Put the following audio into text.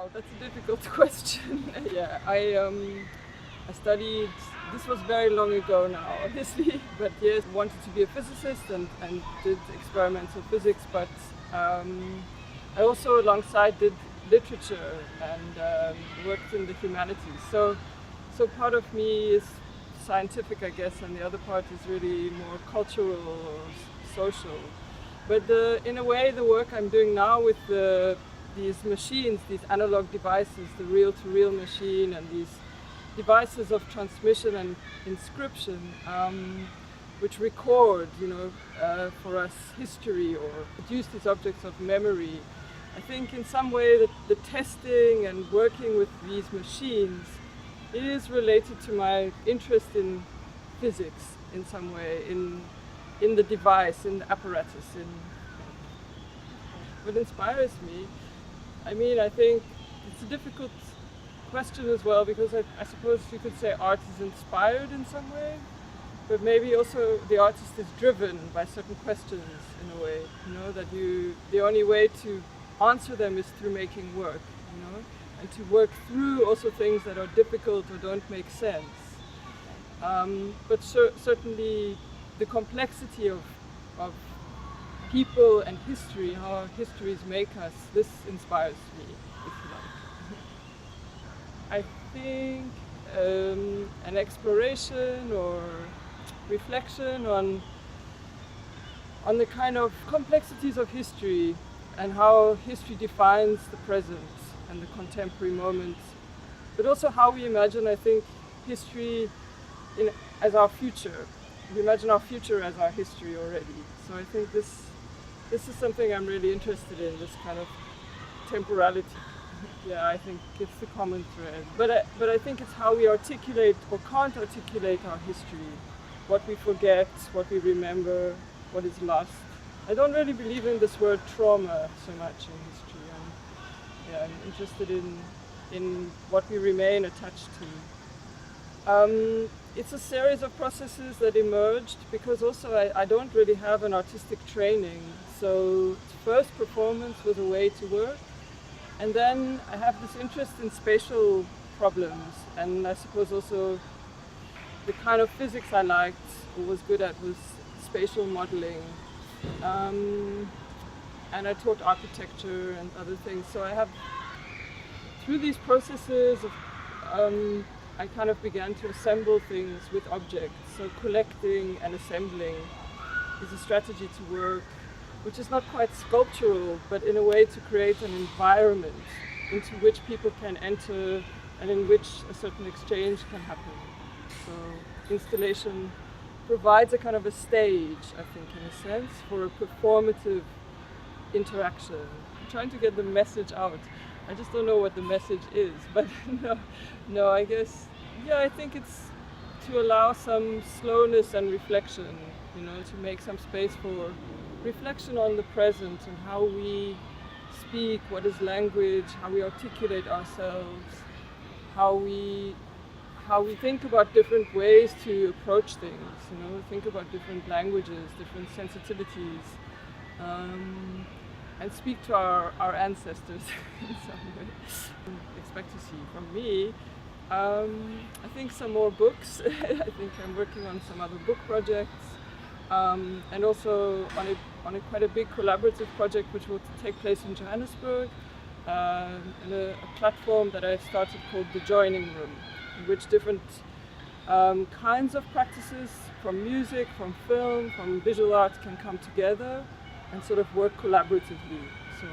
Wow, that's a difficult question. Yeah, I studied, this was very long ago now, obviously, but yes, wanted to be a physicist and did experimental physics, but I also alongside did literature and worked in the humanities. So part of me is scientific, I guess, and the other part is really more cultural or social. But in a way, the work I'm doing now with these machines, these analog devices, the reel-to-reel machine, and these devices of transmission and inscription, which record, for us history or produce these objects of memory. I think in some way that the testing and working with these machines is related to my interest in physics in some way, in the device, in the apparatus. What inspires me, I think it's a difficult question as well, because I suppose you could say art is inspired in some way, but maybe also the artist is driven by certain questions in a way, that the only way to answer them is through making work, and to work through also things that are difficult or don't make sense. But certainly the complexity of people and history, how our histories make us, this inspires me, if you like. I think an exploration or reflection on the kind of complexities of history and how history defines the present and the contemporary moment, but also how we imagine, I think, history as our future. We imagine our future as our history already. So I think this is something I'm really interested in, this kind of temporality. Yeah, I think it's the common thread. But I think it's how we articulate or can't articulate our history, what we forget, what we remember, what is lost. I don't really believe in this word trauma so much in history. I'm interested in what we remain attached to. It's a series of processes that emerged because also I don't really have an artistic training. So first performance was a way to work, and then I have this interest in spatial problems, and I suppose also the kind of physics I liked or was good at was spatial modeling. And I taught architecture and other things. So I have, through these processes, I kind of began to assemble things with objects. So collecting and assembling is a strategy to work, which is not quite sculptural, but in a way to create an environment into which people can enter and in which a certain exchange can happen. So installation provides a kind of a stage, I think, in a sense, for a performative interaction. I'm trying to get the message out. I just don't know what the message is, but no, I guess, I think it's to allow some slowness and reflection, to make some space for reflection on the present and how we speak, what is language, how we articulate ourselves, how we think about different ways to approach things, think about different languages, different sensitivities, and speak to our ancestors in some way. Expect to see from me. I think some more books. I think I'm working on some other book projects, and also on a quite a big collaborative project which will take place in Johannesburg, in a platform that I started called The Joining Room, in which different kinds of practices from music, from film, from visual art can come together and sort of work collaboratively. So